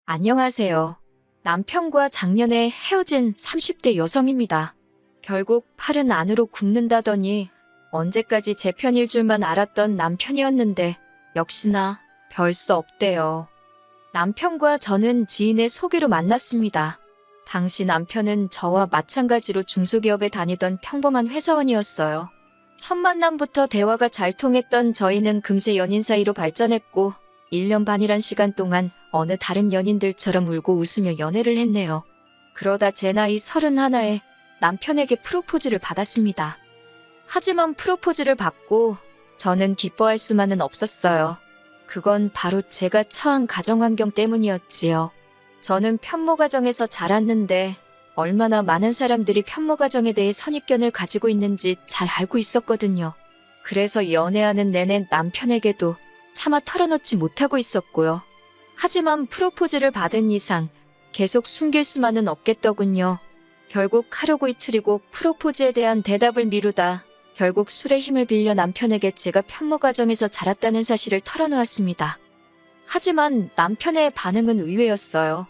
안녕하세요. 남편과 작년에 헤어진 30대 여성입니다. 결국 팔은 안으로 굽는다더니 언제까지 제 편일 줄만 알았던 남편이었는데 역시나 별 수 없대요. 남편과 저는 지인의 소개로 만났습니다. 당시 남편은 저와 마찬가지로 중소기업에 다니던 평범한 회사원이었어요. 첫 만남부터 대화가 잘 통했던 저희는 금세 연인 사이로 발전했고 1년 반이란 시간 동안 어느 다른 연인들처럼 울고 웃으며 연애를 했네요. 그러다 제 나이 31에 남편에게 프로포즈를 받았습니다. 하지만 프로포즈를 받고 저는 기뻐할 수만은 없었어요. 그건 바로 제가 처한 가정환경 때문이었지요. 저는 편모가정에서 자랐는데 얼마나 많은 사람들이 편모가정에 대해 선입견을 가지고 있는지 잘 알고 있었거든요. 그래서 연애하는 내내 남편에게도 차마 털어놓지 못하고 있었고요. 하지만 프로포즈를 받은 이상 계속 숨길 수만은 없겠더군요. 결국 하루고 이틀이고 프로포즈에 대한 대답을 미루다 결국 술의 힘을 빌려 남편에게 제가 편모가정에서 자랐다는 사실을 털어놓았습니다. 하지만 남편의 반응은 의외였어요.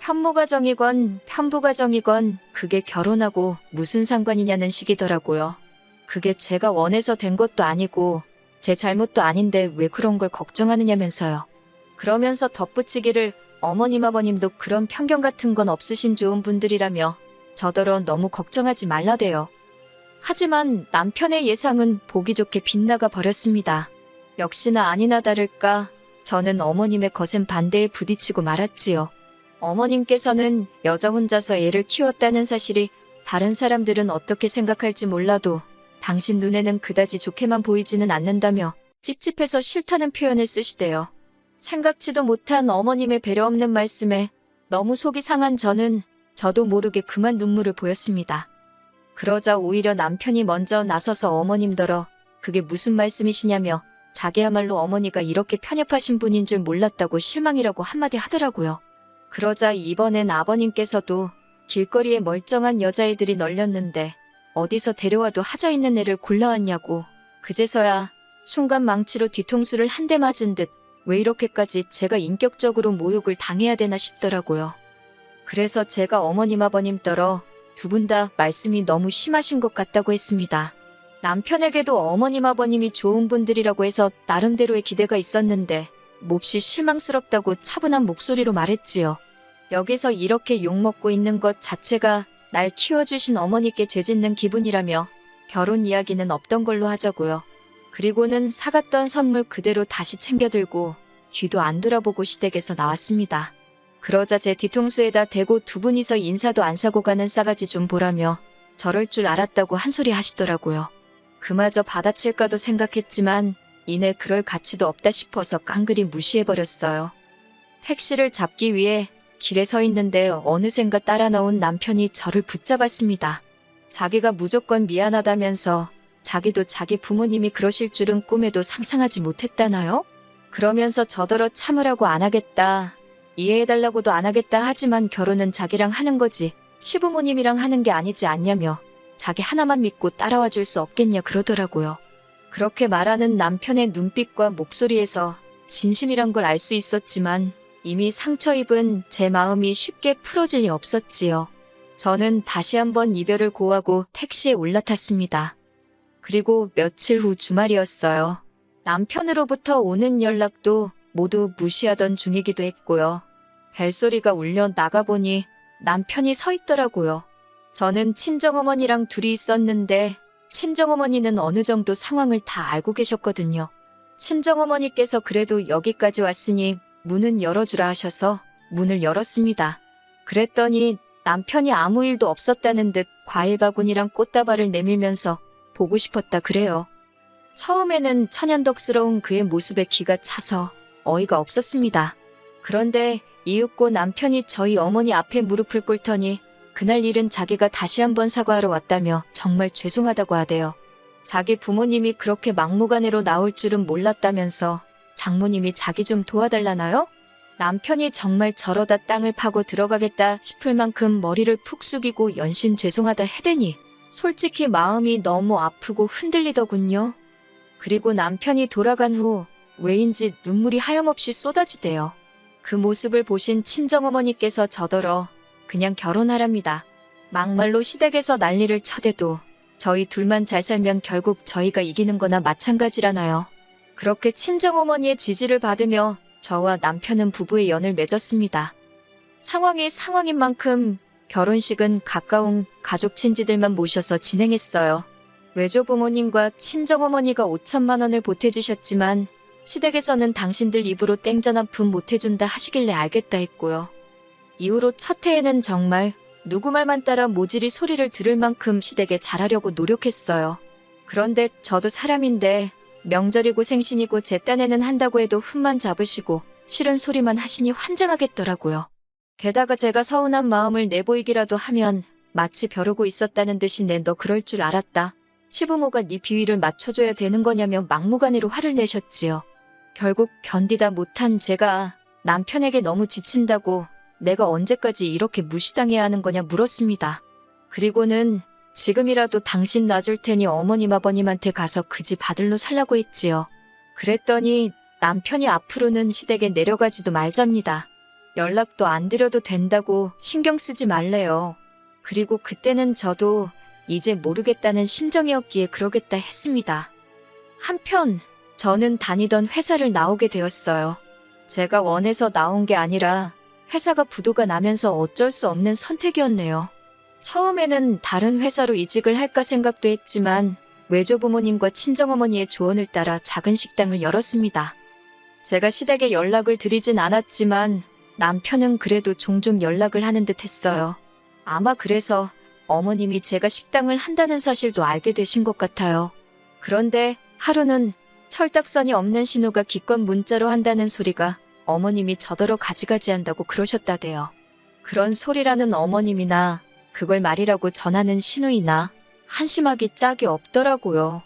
편모가정이건 편부가정이건 그게 결혼하고 무슨 상관이냐는 식이더라고요. 그게 제가 원해서 된 것도 아니고 제 잘못도 아닌데 왜 그런 걸 걱정하느냐면서요. 그러면서 덧붙이기를 어머님 아버님도 그런 편견 같은 건 없으신 좋은 분들이라며 저더러 너무 걱정하지 말라대요. 하지만 남편의 예상은 보기 좋게 빗나가 버렸습니다. 역시나 아니나 다를까 저는 어머님의 거센 반대에 부딪히고 말았지요. 어머님께서는 여자 혼자서 애를 키웠다는 사실이 다른 사람들은 어떻게 생각할지 몰라도 당신 눈에는 그다지 좋게만 보이지는 않는다며 찝찝해서 싫다는 표현을 쓰시대요. 생각지도 못한 어머님의 배려 없는 말씀에 너무 속이 상한 저는 저도 모르게 그만 눈물을 보였습니다. 그러자 오히려 남편이 먼저 나서서 어머님더러 그게 무슨 말씀이시냐며 자기야말로 어머니가 이렇게 편협하신 분인 줄 몰랐다고 실망이라고 한마디 하더라고요. 그러자 이번엔 아버님께서도 길거리에 멀쩡한 여자애들이 널렸는데 어디서 데려와도 하자 있는 애를 골라왔냐고 그제서야 순간 망치로 뒤통수를 한 대 맞은 듯 왜 이렇게까지 제가 인격적으로 모욕을 당해야 되나 싶더라고요. 그래서 제가 어머님 아버님더러 두 분 다 말씀이 너무 심하신 것 같다고 했습니다. 남편에게도 어머님 아버님이 좋은 분들이라고 해서 나름대로의 기대가 있었는데 몹시 실망스럽다고 차분한 목소리로 말했지요. 여기서 이렇게 욕먹고 있는 것 자체가 날 키워주신 어머니께 죄짓는 기분이라며 결혼 이야기는 없던 걸로 하자고요. 그리고는 사갔던 선물 그대로 다시 챙겨들고 뒤도 안 돌아보고 시댁에서 나왔습니다. 그러자 제 뒤통수에다 대고 두 분이서 인사도 안 사고 가는 싸가지 좀 보라며 저럴 줄 알았다고 한 소리 하시더라고요. 그마저 받아칠까도 생각했지만 이내 그럴 가치도 없다 싶어서 깡그리 무시해버렸어요. 택시를 잡기 위해 길에 서 있는데 어느샌가 따라 나온 남편이 저를 붙잡았습니다. 자기가 무조건 미안하다면서 자기도 자기 부모님이 그러실 줄은 꿈에도 상상하지 못했다나요? 그러면서 저더러 참으라고 안 하겠다, 이해해달라고도 안 하겠다 하지만 결혼은 자기랑 하는 거지 시부모님이랑 하는 게 아니지 않냐며 자기 하나만 믿고 따라와 줄 수 없겠냐 그러더라고요. 그렇게 말하는 남편의 눈빛과 목소리에서 진심이란 걸 알 수 있었지만 이미 상처 입은 제 마음이 쉽게 풀어질 리 없었지요. 저는 다시 한번 이별을 고하고 택시에 올라탔습니다. 그리고 며칠 후 주말이었어요. 남편으로부터 오는 연락도 모두 무시하던 중이기도 했고요. 벨소리가 울려 나가보니 남편이 서 있더라고요. 저는 친정어머니랑 둘이 있었는데 친정어머니는 어느 정도 상황을 다 알고 계셨거든요. 친정어머니께서 그래도 여기까지 왔으니 문은 열어주라 하셔서 문을 열었습니다. 그랬더니 남편이 아무 일도 없었다는 듯 과일 바구니랑 꽃다발을 내밀면서 보고 싶었다 그래요. 처음에는 천연덕스러운 그의 모습에 기가 차서 어이가 없었습니다. 그런데 이윽고 남편이 저희 어머니 앞에 무릎을 꿇더니 그날 일은 자기가 다시 한번 사과하러 왔다며 정말 죄송하다고 하대요. 자기 부모님이 그렇게 막무가내로 나올 줄은 몰랐다면서 장모님이 자기 좀 도와달라나요? 남편이 정말 저러다 땅을 파고 들어가겠다 싶을 만큼 머리를 푹 숙이고 연신 죄송하다 해대니 솔직히 마음이 너무 아프고 흔들리더군요. 그리고 남편이 돌아간 후 왜인지 눈물이 하염없이 쏟아지대요. 그 모습을 보신 친정어머니께서 저더러 그냥 결혼하랍니다. 막말로 시댁에서 난리를 쳐대도 저희 둘만 잘 살면 결국 저희가 이기는 거나 마찬가지라나요. 그렇게 친정어머니의 지지를 받으며 저와 남편은 부부의 연을 맺었습니다. 상황이 상황인 만큼 결혼식은 가까운 가족 친지들만 모셔서 진행했어요. 외조부모님과 친정어머니가 5천만 원을 보태주셨지만 시댁에서는 당신들 입으로 땡전 한 푼 못해준다 하시길래 알겠다 했고요. 이후로 첫 해에는 정말 누구 말만 따라 모질이 소리를 들을 만큼 시댁에 잘하려고 노력했어요. 그런데 저도 사람인데 명절이고 생신이고 제 딴에는 한다고 해도 흠만 잡으시고 싫은 소리만 하시니 환장하겠더라고요. 게다가 제가 서운한 마음을 내보이기라도 하면 마치 벼르고 있었다는 듯이 너 그럴 줄 알았다. 시부모가 네 비위를 맞춰줘야 되는 거냐며 막무가내로 화를 내셨지요. 결국 견디다 못한 제가 남편에게 너무 지친다고 내가 언제까지 이렇게 무시당해야 하는 거냐 물었습니다. 그리고는 지금이라도 당신 놔줄 테니 어머님 아버님한테 가서 그 집 아들로 살라고 했지요. 그랬더니 남편이 앞으로는 시댁에 내려가지도 말잡니다. 연락도 안 드려도 된다고 신경 쓰지 말래요. 그리고 그때는 저도 이제 모르겠다는 심정이었기에 그러겠다 했습니다. 한편 저는 다니던 회사를 나오게 되었어요. 제가 원해서 나온 게 아니라 회사가 부도가 나면서 어쩔 수 없는 선택이었네요. 처음에는 다른 회사로 이직을 할까 생각도 했지만 외조부모님과 친정어머니의 조언을 따라 작은 식당을 열었습니다. 제가 시댁에 연락을 드리진 않았지만 남편은 그래도 종종 연락을 하는 듯 했어요. 아마 그래서 어머님이 제가 식당을 한다는 사실도 알게 되신 것 같아요. 그런데 하루는 철딱선이 없는 신호가 기껏 문자로 한다는 소리가 어머님이 저더러 가지가지 한다고 그러셨다대요. 그런 소리라는 어머님이나 그걸 말이라고 전하는 신우이나 한심하기 짝이 없더라고요.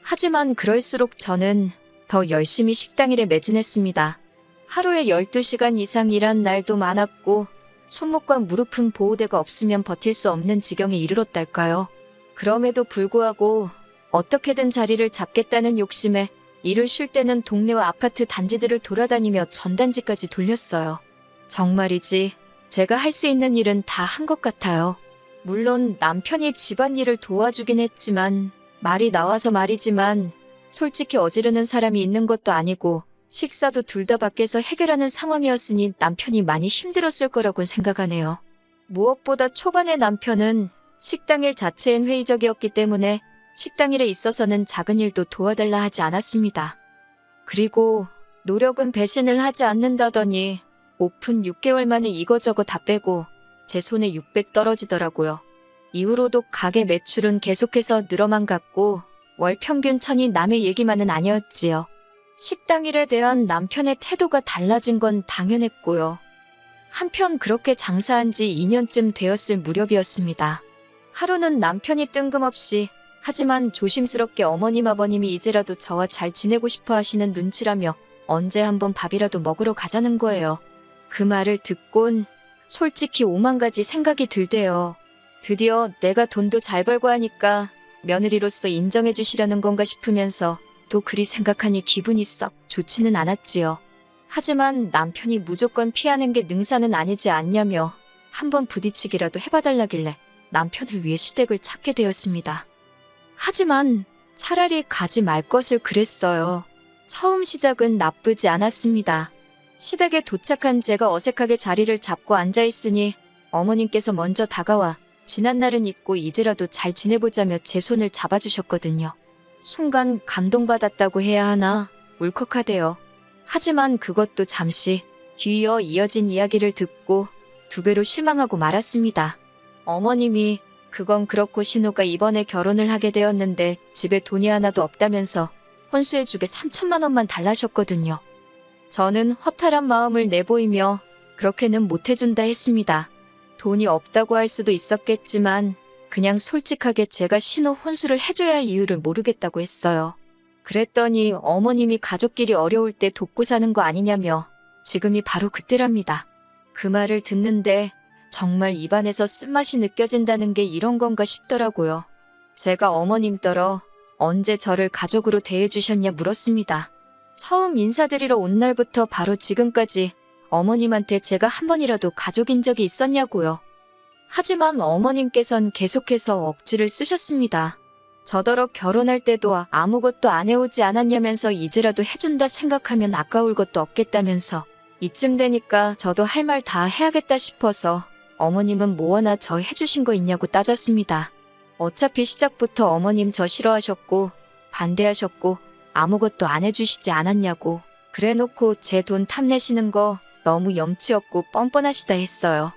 하지만 그럴수록 저는 더 열심히 식당 일에 매진했습니다. 하루에 12시간 이상 일한 날도 많았고 손목과 무릎은 보호대가 없으면 버틸 수 없는 지경에 이르렀달까요. 그럼에도 불구하고 어떻게든 자리를 잡겠다는 욕심에 일을 쉴 때는 동네와 아파트 단지들을 돌아다니며 전단지까지 돌렸어요. 정말이지 제가 할 수 있는 일은 다 한 것 같아요. 물론 남편이 집안일을 도와주긴 했지만 말이 나와서 말이지만 솔직히 어지르는 사람이 있는 것도 아니고 식사도 둘 다 밖에서 해결하는 상황이었으니 남편이 많이 힘들었을 거라고 생각하네요. 무엇보다 초반에 남편은 식당일 자체엔 회의적이었기 때문에 식당일에 있어서는 작은 일도 도와달라 하지 않았습니다. 그리고 노력은 배신을 하지 않는다더니 오픈 6개월 만에 이거저거 다 빼고 제 손에 600 떨어지더라고요. 이후로도 가게 매출은 계속해서 늘어만 갔고 월 평균 1000이 남의 얘기만은 아니었지요. 식당 일에 대한 남편의 태도가 달라진 건 당연했고요. 한편 그렇게 장사한 지 2년쯤 되었을 무렵이었습니다. 하루는 남편이 뜬금없이 하지만 조심스럽게 어머님 아버님이 이제라도 저와 잘 지내고 싶어 하시는 눈치라며 언제 한번 밥이라도 먹으러 가자는 거예요. 그 말을 듣곤 솔직히 오만 가지 생각이 들대요. 드디어 내가 돈도 잘 벌고 하니까 며느리로서 인정해 주시려는 건가 싶으면서 또 그리 생각하니 기분이 썩 좋지는 않았지요. 하지만 남편이 무조건 피하는 게 능사는 아니지 않냐며 한번 부딪히기라도 해봐달라길래 남편을 위해 시댁을 찾게 되었습니다. 하지만 차라리 가지 말 것을 그랬어요. 처음 시작은 나쁘지 않았습니다. 시댁에 도착한 제가 어색하게 자리를 잡고 앉아있으니 어머님께서 먼저 다가와 지난날은 잊고 이제라도 잘 지내보자며 제 손을 잡아주셨거든요. 순간 감동받았다고 해야 하나 울컥하대요. 하지만 그것도 잠시 뒤이어 이어진 이야기를 듣고 2배로 실망하고 말았습니다. 어머님이 그건 그렇고 신우가 이번에 결혼을 하게 되었는데 집에 돈이 하나도 없다면서 혼수해주게 3천만 원만 달라셨거든요. 저는 허탈한 마음을 내보이며 그렇게는 못해준다 했습니다. 돈이 없다고 할 수도 있었겠지만 그냥 솔직하게 제가 신우 혼수를 해줘야 할 이유를 모르겠다고 했어요. 그랬더니 어머님이 가족끼리 어려울 때 돕고 사는 거 아니냐며 지금이 바로 그때랍니다. 그 말을 듣는데 정말 입안에서 쓴맛이 느껴진다는 게 이런 건가 싶더라고요. 제가 어머님더러 언제 저를 가족으로 대해주셨냐 물었습니다. 처음 인사드리러 온 날부터 바로 지금까지 어머님한테 제가 한 번이라도 가족인 적이 있었냐고요. 하지만 어머님께선 계속해서 억지를 쓰셨습니다. 저더러 결혼할 때도 아무것도 안 해오지 않았냐면서 이제라도 해준다 생각하면 아까울 것도 없겠다면서 이쯤 되니까 저도 할 말 다 해야겠다 싶어서 어머님은 뭐 하나 저 해주신 거 있냐고 따졌습니다. 어차피 시작부터 어머님 저 싫어하셨고 반대하셨고 아무것도 안 해주시지 않았냐고 그래놓고 제 돈 탐내시는 거 너무 염치 없고 뻔뻔하시다 했어요.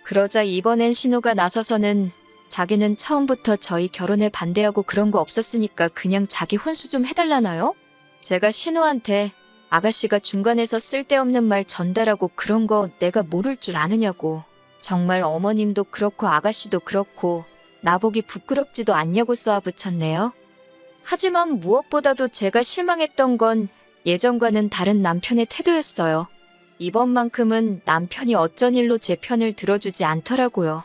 그러자 이번엔 신우가 나서서는 자기는 처음부터 저희 결혼에 반대하고 그런 거 없었으니까 그냥 자기 혼수 좀 해달라나요? 제가 신우한테 아가씨가 중간에서 쓸데없는 말 전달하고 그런 거 내가 모를 줄 아느냐고. 정말 어머님도 그렇고 아가씨도 그렇고 나보기 부끄럽지도 않냐고 쏘아붙였네요. 하지만 무엇보다도 제가 실망했던 건 예전과는 다른 남편의 태도였어요. 이번만큼은 남편이 어쩐 일로 제 편을 들어주지 않더라고요.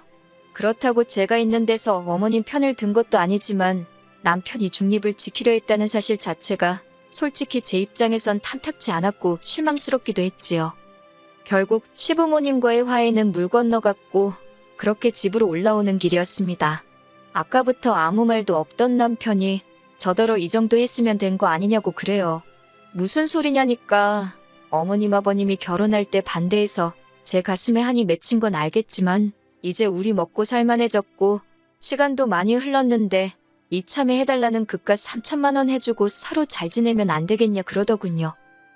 그렇다고 제가 있는 데서 어머님 편을 든 것도 아니지만 남편이 중립을 지키려 했다는 사실 자체가 솔직히 제 입장에선 탐탁지 않았고 실망스럽기도 했지요. 결국 시부모님과의 화해는 물 건너갔고 그렇게 집으로 올라오는 길이었습니다. 아까부터 아무 말도 없던 남편이 저더러 이 정도 했으면 된 거 아니냐고 그래요. 무슨 소리냐니까 어머님 아버님이 결혼할 때 반대해서 제 가슴에 한이 맺힌 건 알겠지만 이제 우리 먹고 살만해졌고 시간도 많이 흘렀는데 이참에 해달라는 그깟 3천만 원 해주고 서로 잘 지내면 안 되겠냐 그러더군요.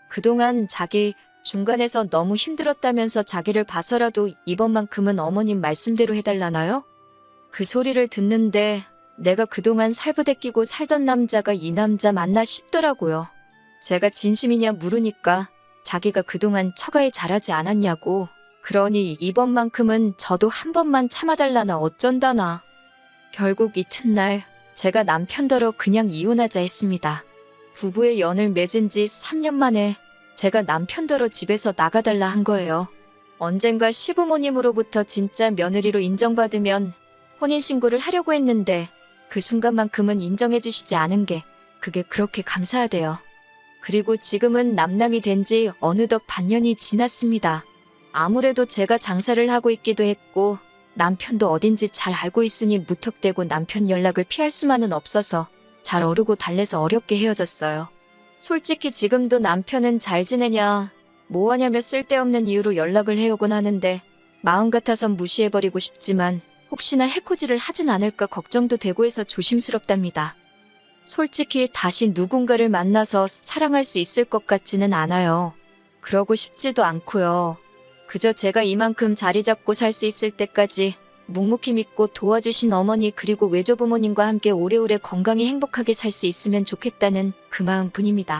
그동안 자기 중간에서 너무 힘들었다면서 자기를 봐서라도 이번만큼은 어머님 말씀대로 해달라나요? 그 소리를 듣는데 내가 그동안 살부대 끼고 살던 남자가 이 남자 맞나 싶더라고요. 제가 진심이냐 물으니까 자기가 그동안 처가에 잘하지 않았냐고. 그러니 이번만큼은 저도 한 번만 참아달라나 어쩐다나. 결국 이튿날 제가 남편더러 그냥 이혼하자 했습니다. 부부의 연을 맺은 지 3년 만에 제가 남편더러 집에서 나가달라 한 거예요. 언젠가 시부모님으로부터 진짜 며느리로 인정받으면 혼인신고를 하려고 했는데 그 순간만큼은 인정해주시지 않은 게 그게 그렇게 감사하대요. 그리고 지금은 남남이 된 지 어느덧 반년이 지났습니다. 아무래도 제가 장사를 하고 있기도 했고 남편도 어딘지 잘 알고 있으니 무턱대고 남편 연락을 피할 수만은 없어서 잘 어르고 달래서 어렵게 헤어졌어요. 솔직히 지금도 남편은 잘 지내냐 뭐하냐며 쓸데없는 이유로 연락을 해오곤 하는데 마음 같아선 무시해버리고 싶지만 혹시나 해코지를 하진 않을까 걱정도 되고 해서 조심스럽답니다. 솔직히 다시 누군가를 만나서 사랑할 수 있을 것 같지는 않아요. 그러고 싶지도 않고요. 그저 제가 이만큼 자리 잡고 살 수 있을 때까지 묵묵히 믿고 도와주신 어머니 그리고 외조부모님과 함께 오래오래 건강히 행복하게 살 수 있으면 좋겠다는 그 마음뿐입니다.